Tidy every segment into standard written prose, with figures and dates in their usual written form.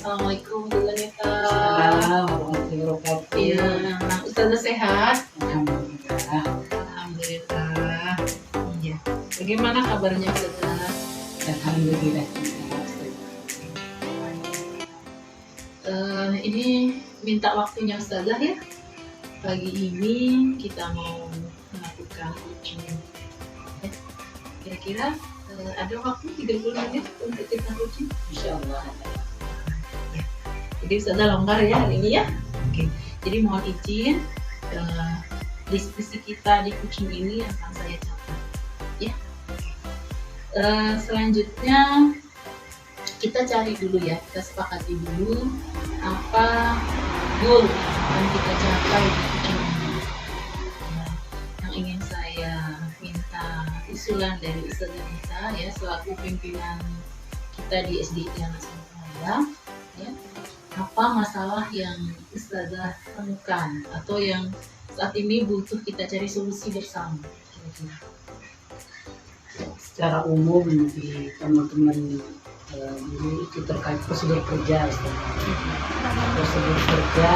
Assalamualaikum Bu Ganita. Warahmatullahi wabarakatuh. Iya, Ustazah sehat? Alhamdulillah. Alhamdulillah. Iya. Bagaimana kabarnya Ustazah? Alhamdulillah. Ini minta waktunya Ustazah ya. Pagi ini kita mau melakukan coaching. Kira-kira ada waktu 30 menit untuk kita coaching? Insyaallah. Jadi Ustazah longgar ya hari ini ya. Oke. Jadi mohon izin diskusi kita di coaching ini akan saya catat ya. Selanjutnya kita cari dulu ya, kita sepakati dulu apa goal yang kita capai di coaching ini. Yang ingin saya minta usulan dari Ustazah Nisa ya selaku pimpinan kita di SDI Anak Saya ya. Apa masalah yang Ustazah temukan atau yang saat ini butuh kita cari solusi bersama? Secara umum di teman-teman dulu itu terkait prosedur kerja, prosedur kerja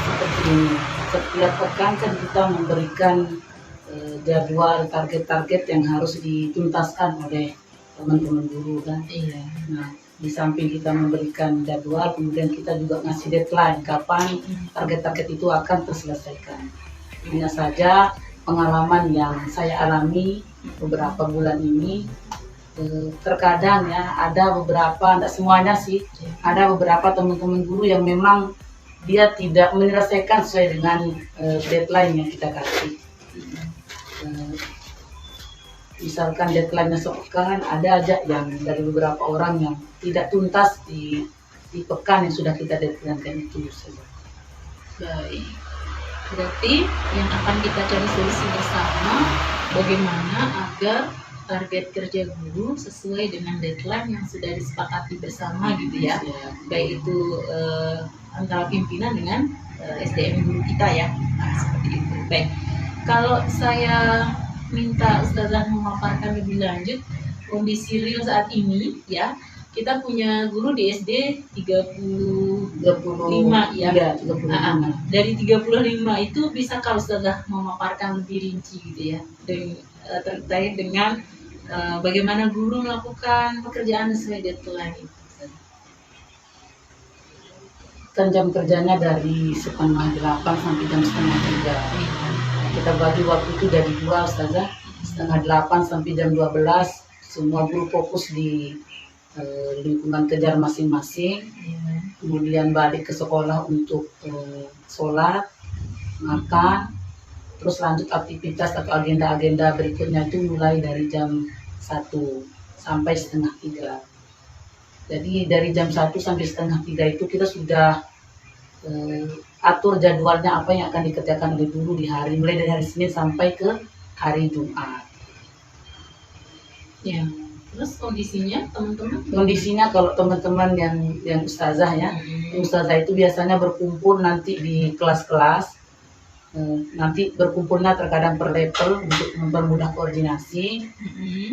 seperti ini. Setiap pekan kan kita memberikan jadwal target-target yang harus dituntaskan oleh teman-teman guru kan. Iya. Nah, di samping kita memberikan jadwal, kemudian kita juga ngasih deadline kapan target-target itu akan terselesaikan. Hanya saja pengalaman yang saya alami beberapa bulan ini, terkadang ya ada beberapa, tidak semuanya sih, ada beberapa teman-teman guru yang memang dia tidak menyelesaikan sesuai dengan deadline yang kita kasih. Misalkan deadline-nya sepekan, ada aja yang dari beberapa orang yang tidak tuntas di pekan yang sudah kita deadline-kan itu. Baik. Berarti yang akan kita cari solusi bersama bagaimana agar target kerja guru sesuai dengan deadline yang sudah disepakati bersama gitu ya. Baik itu antara pimpinan dengan SDM guru kita ya. Nah, seperti itu. Baik. Kalau saya minta Ustazah memaparkan lebih lanjut kondisi real saat ini ya. Kita punya guru di SD 35 ya. Iya, 35. Dari 35 itu bisa kalau Ustazah memaparkan lebih rinci gitu ya. Terkait dengan bagaimana guru melakukan pekerjaan sesuai deadline itu. Kan jam kerjanya dari setengah 8 sampai jam setengah 3. Kita bagi waktu itu dari 2 Ustazah, setengah 8 sampai jam 12. Semua guru fokus di lingkungan kejar masing-masing. Kemudian balik ke sekolah untuk sholat, makan, terus lanjut aktivitas atau agenda-agenda berikutnya itu mulai dari jam 1 sampai setengah 3. Jadi dari jam 1 sampai setengah 3 itu kita sudah atur jadwalnya apa yang akan dikerjakan oleh guru di hari, mulai dari hari Senin sampai ke hari Jumat. Ya, terus kondisinya teman-teman? Kondisinya kalau teman-teman yang ustazah ya, ustazah itu biasanya berkumpul nanti di kelas-kelas. Nanti berkumpulnya terkadang per level untuk mempermudah koordinasi.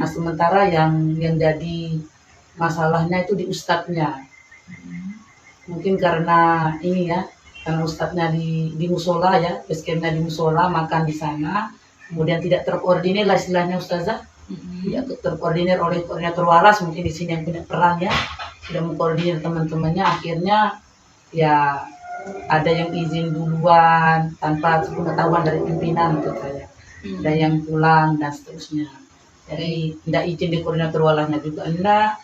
Nah, sementara yang jadi masalahnya itu di ustadznya. Mungkin karena ini ya, karena ustadznya di musola ya, basecampnya di musola, makan di sana, kemudian tidak terkoordinir lah istilahnya ustazah, tidak terkoordinir oleh koordinator waras mungkin di sini yang punya peran ya, sudah mengkoordinir teman-temannya, akhirnya ya ada yang izin duluan tanpa pengetahuan dari pimpinan gitu saya, ada yang pulang dan seterusnya. Jadi tidak izin di koordinator walasnya juga enggak.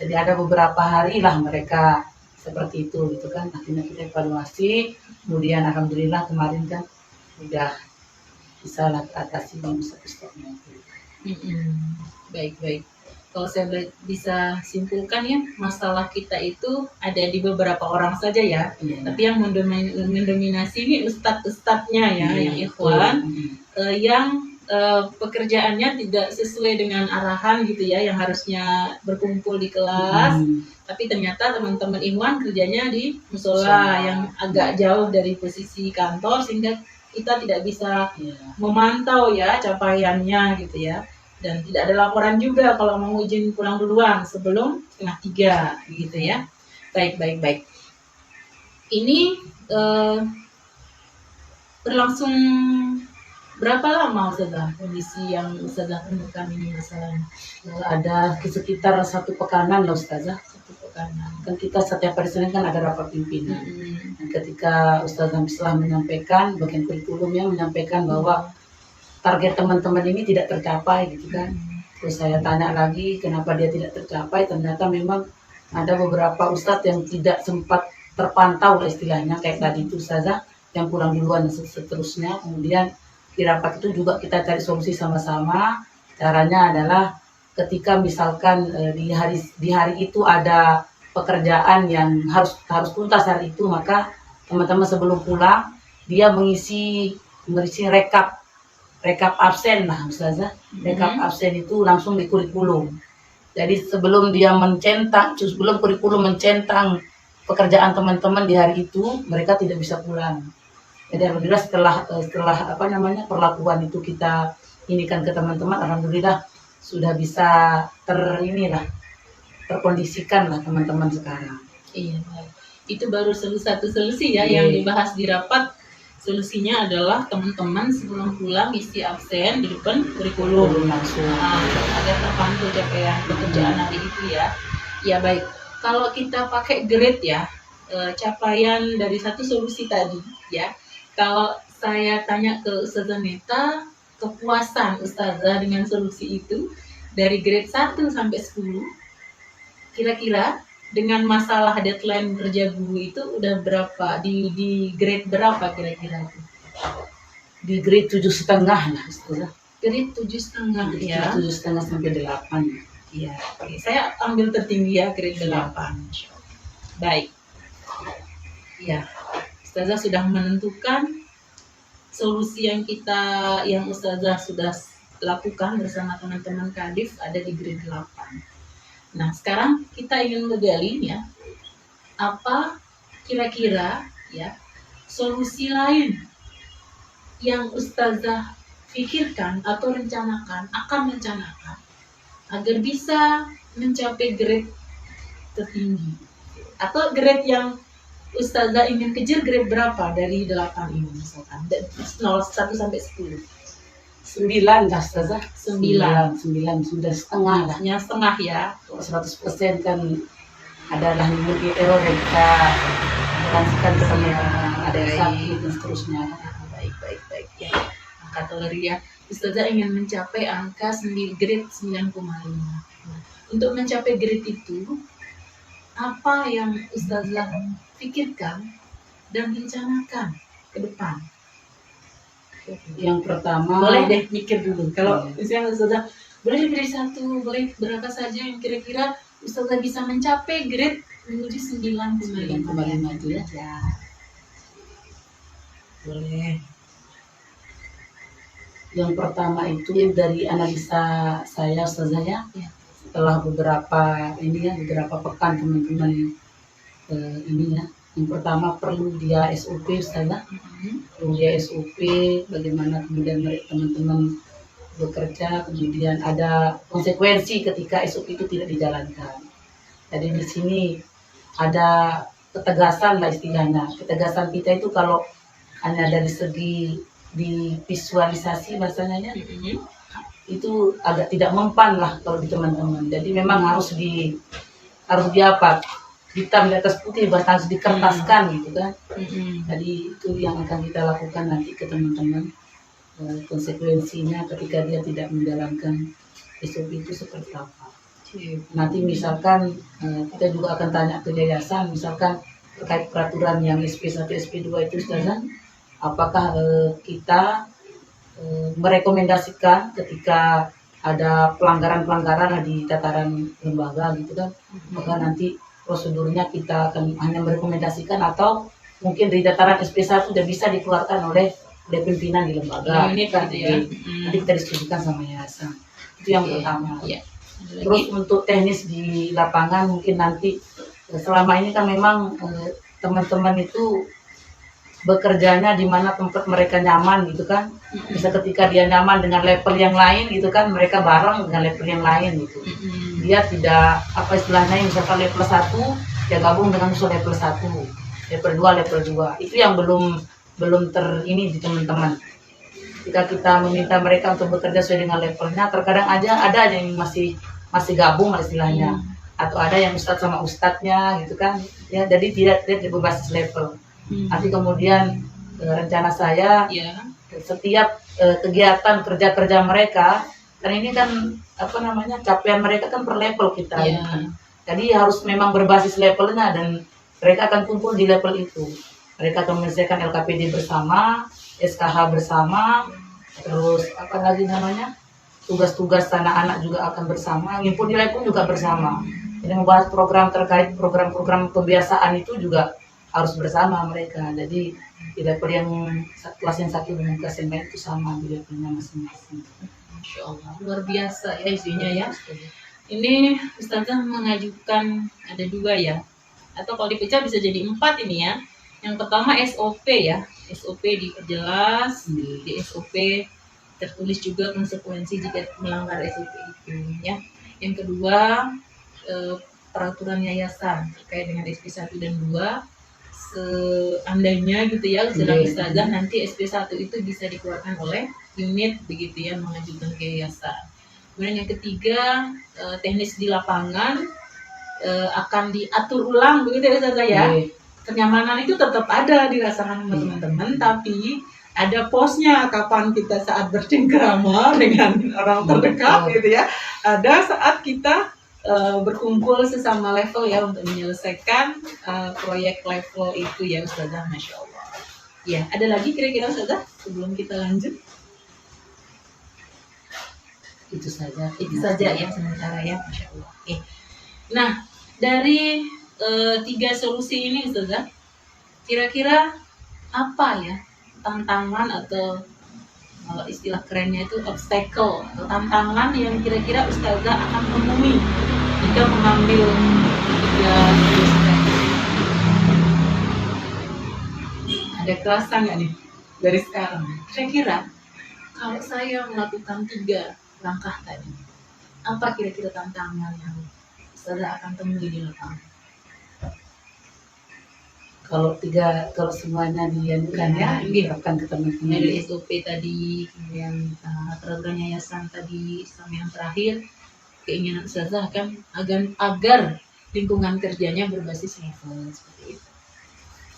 Jadi ada beberapa hari lah mereka seperti itu gitu kan. Akhirnya kita evaluasi, kemudian alhamdulillah kemarin kan udah bisa lah atasi satu stepnya. Baik. Kalau saya bisa simpulkan ya, masalah kita itu ada di beberapa orang saja ya. Tapi yang mendominasi ini ustadz-ustadznya ya, yang ikhwan, yang pekerjaannya tidak sesuai dengan arahan gitu ya, yang harusnya berkumpul di kelas, tapi ternyata teman-teman ikhwan kerjanya di musola yang agak jauh dari posisi kantor, sehingga kita tidak bisa memantau ya capaiannya gitu ya. Dan tidak ada laporan juga kalau mau izin pulang duluan sebelum 2:30 gitu ya. Baik. Ini berlangsung berapa lama Ustazah kondisi yang Ustazah temukan ini masalahnya? Ada sekitar 1 pekanan lah Ustazah. 1 pekanan. Kan kita setiap hari Senin kan ada rapat pimpinan. Mm-mm. Dan ketika Ustazah Mislah menyampaikan, bagian kurikulumnya menyampaikan bahwa target teman-teman ini tidak tercapai gitu kan. Terus saya tanya lagi kenapa dia tidak tercapai, ternyata memang ada beberapa ustadz yang tidak sempat terpantau istilahnya, kayak tadi itu Ustazah yang pulang duluan dan seterusnya. Kemudian di rapat itu juga kita cari solusi sama-sama. Caranya adalah ketika misalkan di hari itu ada pekerjaan yang harus tuntas hari itu, maka teman-teman sebelum pulang dia mengisi rekap absen lah Ustazah. Rekap absen itu langsung di kurikulum. Jadi sebelum kurikulum mencentang pekerjaan teman-teman di hari itu, mereka tidak bisa pulang. Jadi alhamdulillah setelah perlakuan itu kita inikan ke teman-teman, alhamdulillah sudah bisa terkondisikan lah teman-teman sekarang. Iya, baik. Itu baru satu solusi ya yang dibahas di rapat. Solusinya adalah teman-teman sebelum pulang isi absen di depan kurikulum langsung. Agar terpantau capaian pekerjaan hari itu ya. Ya baik. Kalau kita pakai grade ya, capaian dari satu solusi tadi ya. Kalau saya tanya ke Ustazah Neta, kepuasan Ustazah dengan solusi itu dari grade 1 sampai 10, kira-kira dengan masalah deadline kerja guru itu udah berapa? Di grade berapa kira-kira itu? Di grade 7,5 lah Ustazah. Grade 7,5 ya. 7,5 sampai 8. Iya. Oke. Saya ambil tertinggi ya, grade 8. Baik. Ya. Ustazah sudah menentukan solusi yang Ustazah sudah lakukan bersama teman-teman Kadif ada di grade 8. Nah, sekarang kita ingin menggali ya, apa kira-kira ya solusi lain yang Ustazah pikirkan atau akan rencanakan agar bisa mencapai grade tertinggi atau grade yang Ustazah ingin kejar, grade berapa dari 8 ini misalkan 1 sampai 10. 9 lah Ustazah. 9 sudah setengah lah. Ya, setengah ya. 100% kan adalah nilai error yang kita lakukan bersama ada yang sakit dan seterusnya. Baik ya. Angka tolerir ya. Ustazah ingin mencapai angka grade 9,5. Nah, untuk mencapai grade itu apa yang Ustazah pikirkan dan rencanakan ke depan? Yang pertama, boleh deh mikir dulu. Kalau misalnya Ustazah boleh grade 1, boleh berapa saja yang kira-kira Ustazah bisa mencapai grade menuju 9,5 itu ya. Boleh. Yang pertama itu dari analisa saya Ustazah ya. Setelah beberapa pekan teman-teman ini ya. Yang pertama perlu dia SOP Ustazah. Perlu dia SOP bagaimana kemudian teman-teman bekerja, kemudian ada konsekuensi ketika SOP itu tidak dijalankan. Jadi di sini ada ketegasan lah istilahnya. Ketegasan kita itu kalau hanya dari segi di visualisasi bahasanya itu agak tidak mempan lah kalau di teman-teman. Jadi memang harus hitam di atas putih, bahkan harus dikertaskan gitu kan. Jadi itu yang akan kita lakukan nanti ke teman-teman, konsekuensinya ketika dia tidak menjalankan SOP itu seperti apa. Nanti misalkan kita juga akan tanya ke yayasan misalkan terkait peraturan yang SP1 SP2 itu Ustazah, apakah kita merekomendasikan ketika ada pelanggaran di tataran lembaga gitu kan, maka nanti prosedurnya kita akan hanya merekomendasikan atau mungkin di dataran SP1 sudah bisa dikeluarkan oleh pimpinan di lembaga. Nanti kita diskusikan sama yayasan. Itu yang pertama. Terus untuk teknis di lapangan mungkin nanti selama ini kan memang teman-teman itu bekerjanya di mana tempat mereka nyaman gitu kan. Bisa ketika dia nyaman dengan level yang lain gitu kan, mereka bareng dengan level yang lain gitu. Dia tidak apa istilahnya, misalkan level 1 dia gabung dengan musuh level 1, level 2, level 2. Itu yang belum ini di teman-teman. Jika kita meminta mereka untuk bekerja sesuai dengan levelnya, terkadang ada yang masih gabung istilahnya, atau ada yang ustadz sama ustadznya gitu kan ya, jadi tidak berbasis level. Nanti kemudian rencana saya setiap kegiatan kerja mereka, kan ini kan apa namanya, capaian mereka kan per level kita gitu kan. Jadi harus memang berbasis levelnya, dan mereka akan kumpul di level itu. Mereka akan menyelesaikan LKPD bersama, SKH bersama, terus apa lagi namanya, tugas-tugas anak-anak juga akan bersama, ngimpun nilai pun juga bersama. Jadi membahas program terkait program-program pembiasaan itu juga harus bersama mereka. Jadi di level yang kelas yang satu dengan kelas yang lain itu sama di levelnya masing-masing. Masya Allah, luar biasa ya isinya ya. Ini Ustazah mengajukan ada 2 ya, atau kalau dipecah bisa jadi 4 ini ya. Yang pertama SOP ya, SOP diperjelas, di SOP tertulis juga konsekuensi jika melanggar SOP itu ya. Yang kedua peraturan yayasan terkait dengan SP1 dan 2, seandainya gitu ya Ustazah nanti SP1 itu bisa dikeluarkan oleh unit begitu ya, mengajukan ke yayasan. Kemudian yang ketiga teknis di lapangan akan diatur ulang begitu ya Ustazah ya. Kenyamanan itu tetap ada dirasakan sama teman-teman, tapi ada posnya kapan kita saat bercengkrama dengan orang terdekat gitu ya. Ada saat kita berkumpul sesama level ya untuk menyelesaikan proyek level itu ya Ustazah. Masya Allah. Ya, ada lagi kira-kira Ustazah sebelum kita lanjut? Itu saja ya sementara ya, Masya Allah. Oke. Nah, dari 3 solusi ini Ustazah, kira-kira apa ya tantangan atau kalau istilah kerennya itu obstacle atau tantangan yang kira-kira Ustazah akan temui jika mengambil 3 solusi tadi? Ada kerasa nggak nih dari sekarang? Kira-kira kalau saya melakukan 3 langkah tadi, apa kira-kira tantangan yang Ustazah akan temui di lapangan? Kalau semuanya diajukan ya, diterapkan ke teman-teman. Dari SOP tadi, kemudian peraturan yayasan tadi, sama yang terakhir keinginan Ustazah kan agar lingkungan kerjanya berbasis level seperti itu.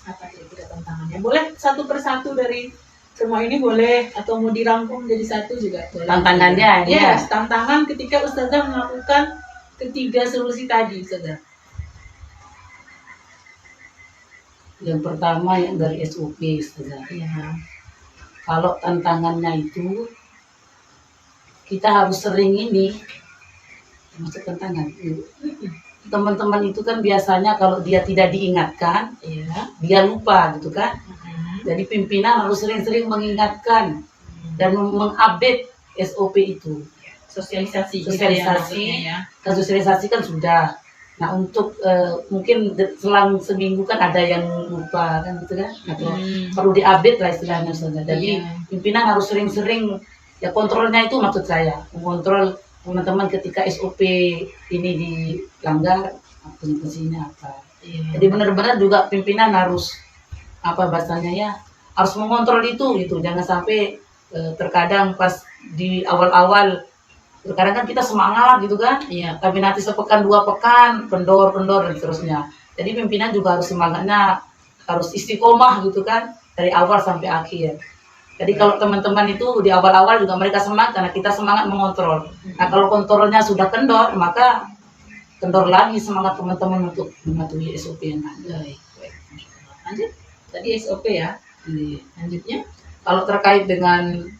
Apa kira-kira tantangannya? Boleh satu persatu dari semua ini boleh, atau mau dirangkum jadi satu juga boleh. Tantangannya ya. Tantangan ketika Ustazah melakukan 3 solusi tadi Ustazah. Yang pertama yang dari SOP Ustazah. Ya. Kalau tantangannya itu kita harus sering ini, termasuk tantangan itu. Teman-teman itu kan biasanya kalau dia tidak diingatkan, dia lupa gitu kan. Jadi pimpinan harus sering-sering mengingatkan dan mengupdate SOP itu. Sosialisasi ya. Sosialisasi kan sudah. Nah untuk mungkin selang seminggu kan ada yang lupa kan gitu kan, atau perlu diupdate lah istilahnya Ustazah. Jadi pimpinan harus sering-sering ya, kontrolnya itu maksud saya mengontrol teman-teman ketika SOP ini dilanggar, penyelesaiannya apa. Jadi benar-benar juga pimpinan harus apa bahasanya ya, harus mengontrol itu gitu. Jangan sampai terkadang pas di awal-awal terkadang kan kita semangat gitu kan, tapi nanti sepekan 2 pekan kendor dan seterusnya. Jadi pimpinan juga harus semangatnya harus istiqomah gitu kan, dari awal sampai akhir. Jadi kalau teman-teman itu di awal-awal juga mereka semangat karena kita semangat mengontrol. Nah kalau kontrolnya sudah kendor, maka kendor lagi semangat teman-teman untuk mematuhi SOP yang ada. Baik. Lanjut, tadi SOP ya. Lanjutnya, kalau terkait dengan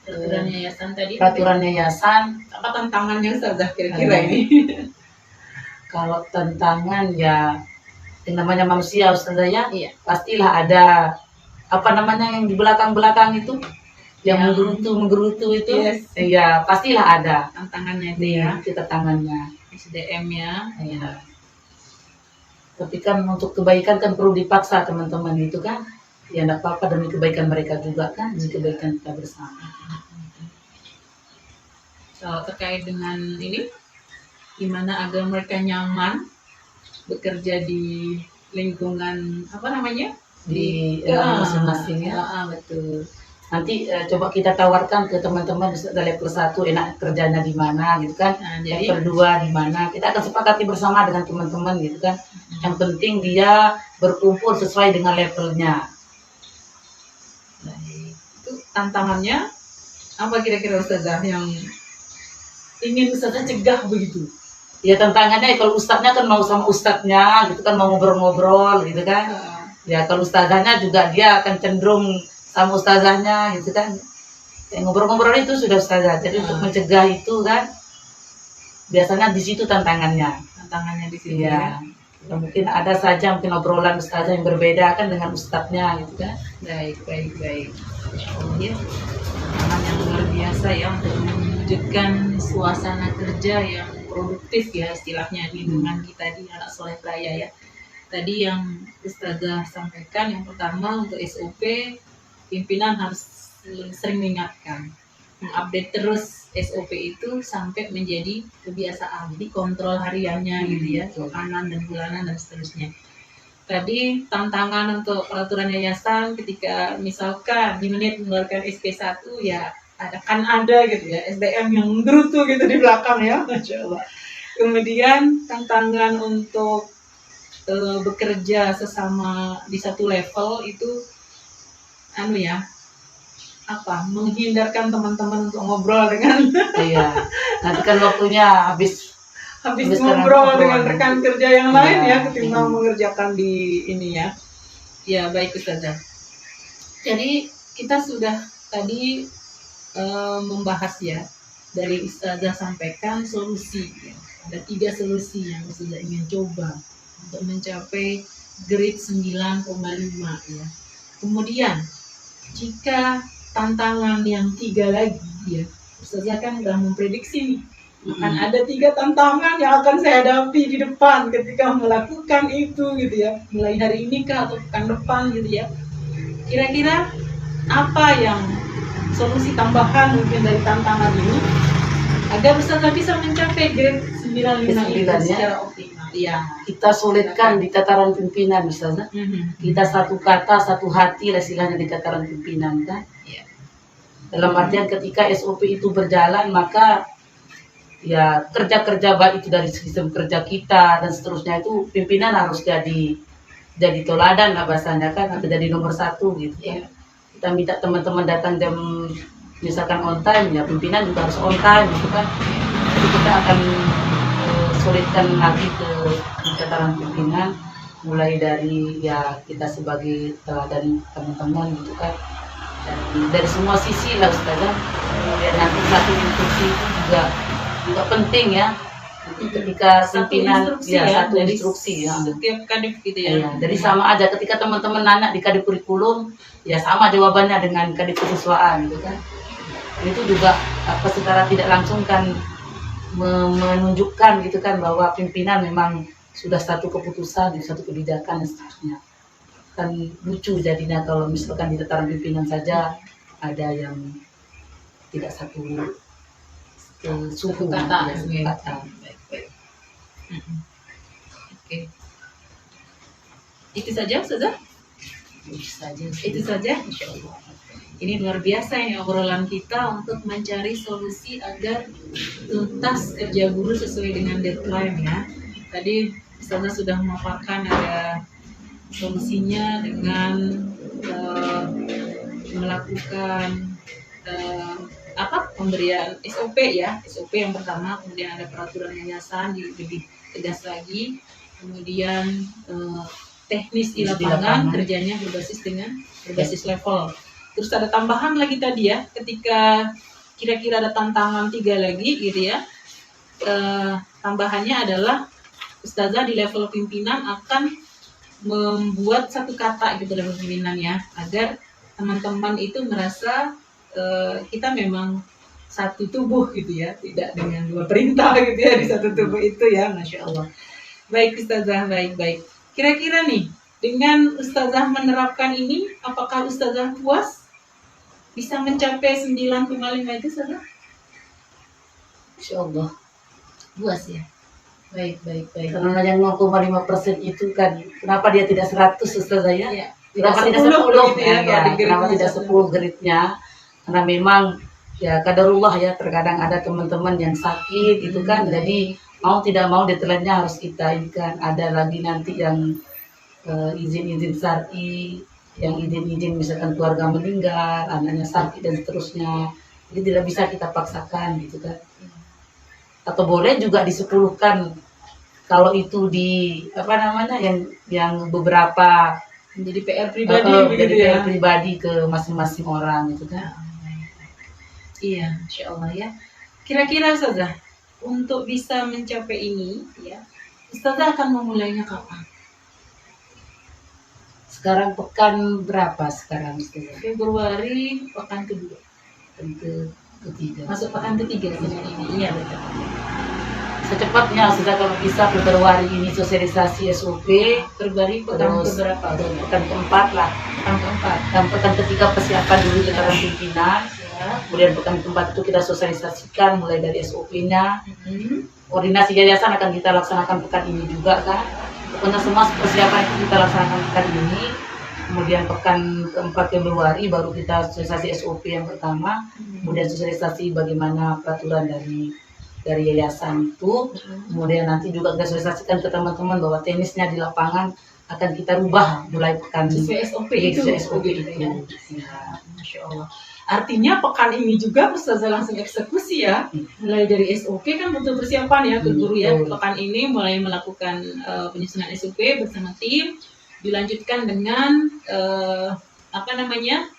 peraturan yayasan, apa tantangannya Ustazah kira-kira ini? Kalau tantangan ya yang namanya manusia Ustazah ya, pastilah ada apa namanya yang di belakang itu yang menggerutu itu, ya pastilah ada tantangannya itu ya. Itu tantangannya SDM-nya. Tapi kan untuk kebaikan kan perlu dipaksa teman-teman itu kan. ya enggak apa-apa, demi kebaikan mereka juga kan, demi kebaikan kita bersama. Kalau terkait dengan ini, gimana agar mereka nyaman bekerja di lingkungan apa namanya, Di masing-masing ya. betul. Nanti coba kita tawarkan ke teman-teman dari level 1 enak kerjanya di mana gitu kan. Nah, Level jadi 2 di mana. Kita akan sepakati bersama dengan teman-teman gitu kan. Yang penting dia berkumpul sesuai dengan levelnya. itu tantangannya apa kira-kira Ustazah yang ingin Ustazah cegah begitu? Ya tantangannya kalau ustadznya kan mau sama ustadznya gitu kan, mau ngobrol-ngobrol gitu kan. Ya kalau ustazahnya juga dia akan cenderung sama ustazahnya gitu kan. Ya, ngobrol-ngobrol itu sudah ustazah. Jadi untuk mencegah itu kan biasanya di situ tantangannya. Tantangannya di sini Ya, mungkin ada saja mungkin obrolan ustazah yang berbeda kan dengan ustadznya gitu kan. Baik. Ya, tantangan yang luar biasa ya untuk mewujudkan suasana kerja yang produktif ya istilahnya di lingkungan kita di Anak Soleh Raya ya. Tadi yang Ustazah sampaikan yang pertama untuk SOP, pimpinan harus sering mengingatkan, mengupdate terus SOP itu sampai menjadi kebiasaan, di kontrol hariannya gitu ya, bulanan dan bulanan dan seterusnya. Tadi tantangan untuk peraturan yayasan ketika misalkan di menit mengeluarkan SP1 ya ada gitu ya SDM yang gerutu gitu di belakang ya, Masya Allah. Kemudian tantangan untuk bekerja sesama di satu level itu menghindarkan teman-teman untuk ngobrol dengan Iya. Nanti kan waktunya habis ngobrol dengan rekan kerja yang lain ya, ketimbang Iya. mengerjakan di ini ya. Ya baik Ustazah. Jadi kita sudah tadi membahas ya, dari Ustazah sampaikan solusi ya. Ada 3 solusi yang Ustazah ingin coba untuk mencapai grade 9,5 ya. Kemudian jika tantangan yang 3 lagi ya, Ustazah kan sudah memprediksi akan ada 3 tantangan yang akan saya hadapi di depan ketika melakukan itu gitu ya, mulai hari ini kah atau pekan depan gitu ya. Kira-kira apa yang solusi tambahan mungkin dari tantangan ini agar Ustazah bisa mencapai grade 9,5 itu secara optimal ya. Kita sulitkan di tataran pimpinan misalnya. Kita satu kata satu hati lah istilahnya di tataran pimpinan kan. Ya. Dalam artian ketika SOP itu berjalan maka ya kerja-kerja baik itu dari sistem kerja kita dan seterusnya itu pimpinan harus jadi toladan lah bahasanya kan, atau jadi nomor 1 gitu kan. Kita minta teman-teman datang jam misalkan on time ya pimpinan juga harus on time gitu kan. Jadi kita akan sulitkan lagi ke tataran pimpinan, mulai dari ya kita sebagai teladan teman-teman gitu kan, dan dari semua sisi lah Ustazah. Kemudian nanti satu instruksi itu juga penting ya, ketika pimpinan satu instruksi ya setiap kadif gitu ya. Ya, jadi sama aja ketika teman-teman nanya di kadif kurikulum ya sama jawabannya dengan kadif kesiswaan gitu kan. Itu juga secara tidak langsung kan menunjukkan gitu kan bahwa pimpinan memang sudah satu keputusan, satu kebijakan dan seterusnya. Kan lucu jadinya kalau misalkan di tataran pimpinan saja ada yang tidak satu suku kata. Baik. Oke. Itu saja Ustazah? Itu saja. Insyaallah. Ini luar biasa ya obrolan kita untuk mencari solusi agar tuntas kerja guru sesuai dengan deadline ya. Tadi Ustazah sudah memaparkan ada solusinya dengan melakukan pemberian SOP ya, SOP yang pertama, kemudian ada peraturan yayasan lebih tegas lagi, kemudian teknis di lapangan kerjanya berbasis level. Terus ada tambahan lagi tadi ya, ketika kira-kira ada tantangan 3 lagi gitu ya, tambahannya adalah Ustazah di level pimpinan akan membuat satu kata gitu level pimpinan ya, agar teman-teman itu merasa kita memang satu tubuh gitu ya, tidak dengan 2 perintah gitu ya di satu tubuh itu ya, Masya Allah. Baik Ustazah, baik. Kira-kira nih Dengan Ustazah menerapkan ini, apakah Ustazah puas bisa mencapai 9,5 itu, Ustazah? Insya Allah. Puas ya. Baik. Karena yang 0,5% itu kan, kenapa dia tidak 100 Ustazah ya? Iya. Kenapa tidak 10 gitu ya, kalau di kenapa grade-nya tidak 10 grade-nya? Karena memang ya kadarullah ya, terkadang ada teman-teman yang sakit itu kan, jadi mau tidak mau deadline-nya harus kita ini kan. Ada lagi nanti yang izin-izin syar'i, yang izin-izin misalkan keluarga meninggal, anaknya sakit dan seterusnya. Jadi tidak bisa kita paksakan gitu kan. Atau boleh juga disepuluhkan kalau itu di apa namanya yang beberapa menjadi PR pribadi jadi begitu ya. PR pribadi ke masing-masing orang gitu kan. Iya, Insya Allah ya. Kira-kira Ustazah, untuk bisa mencapai ini ya, Ustazah akan memulainya kapan? Sekarang pekan berapa sekarang Ustazah? Februari pekan kedua. Ketiga. Masuk pekan ketiga Senin ini. Iya betul. Secepatnya sudah kalau bisa Februari ini sosialisasi SOP, Februari pekan terus keberapa? pekan keempat lah, Pekan keempat. dan pekan ketiga persiapan dulu keterangan pimpinan, Ya. kemudian pekan keempat itu kita sosialisasikan mulai dari SOP-nya, Mhm. koordinasi yayasan akan kita laksanakan pekan ini juga kan, pokoknya semua persiapan itu kita laksanakan pekan ini. Kemudian pekan keempat Februari baru kita sosialisasi SOP yang pertama, kemudian sosialisasi bagaimana peraturan dari yayasan itu, kemudian nanti juga kita sosialisasikan ke teman-teman bahwa teknisnya di lapangan akan kita rubah mulai pekan Sesuai SOP itu. sesuai SOP gitu itu. ya. Masya Allah. Artinya pekan ini juga Ustazah langsung eksekusi ya. Mulai dari SOP kan butuh persiapan ya ke guru ya. Betul. Pekan ini mulai melakukan penyusunan SOP bersama tim, dilanjutkan dengan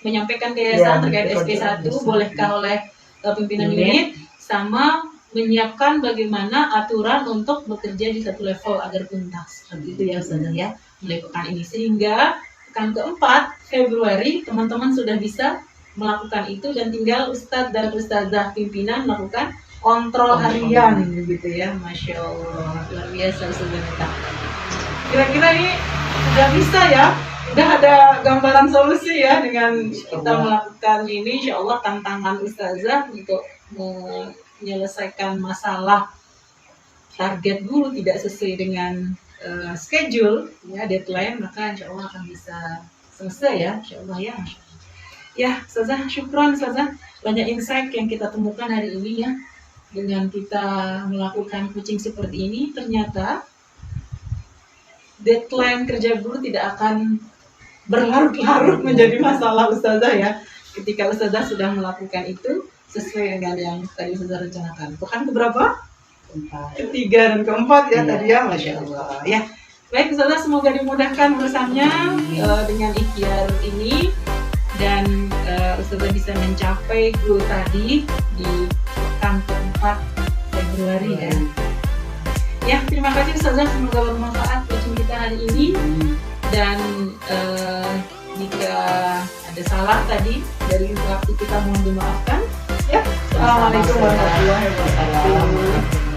menyampaikan ke yayasan Ya, terkait betul, SP1 betul. bolehkah oleh pimpinan Unit. unit, sama menyiapkan bagaimana aturan untuk bekerja di satu level agar tuntas. Begitu ya Ustazah ya. Mulai pekan ini sehingga pekan keempat Februari teman-teman sudah bisa melakukan itu dan tinggal Ustadz dan Ustazah pimpinan melakukan kontrol harian begitu ya. Masya Allah, luar biasa Ustazah Neta. Kira-kira ini udah bisa ya, udah ada gambaran solusi ya dengan kita melakukan ini. Insya Allah tantangan Ustazah untuk menyelesaikan masalah target guru tidak sesuai dengan schedule ya, deadline, maka insya Allah akan bisa selesai ya, insya Allah ya. Ya, Ustazah, syukron Ustazah, banyak insight yang kita temukan hari ini ya. Dengan kita melakukan coaching seperti ini, ternyata deadline kerja guru tidak akan berlarut-larut menjadi masalah Ustazah ya. Ketika Ustazah sudah melakukan itu sesuai dengan yang tadi Ustazah rencanakan. Pekan keberapa? Ketiga dan keempat ya tadi ya, Masya Allah ya. Baik Ustazah, semoga dimudahkan urusannya dengan ikhtiar ini dan Ustazah bisa mencapai goal tadi di pekan keempat Februari ya. Ya, terima kasih Ustazah, semoga bermanfaat coaching kita hari ini dan jika ada salah tadi dari interaksi kita mohon dimaafkan ya. Assalamualaikum warahmatullahi wabarakatuh.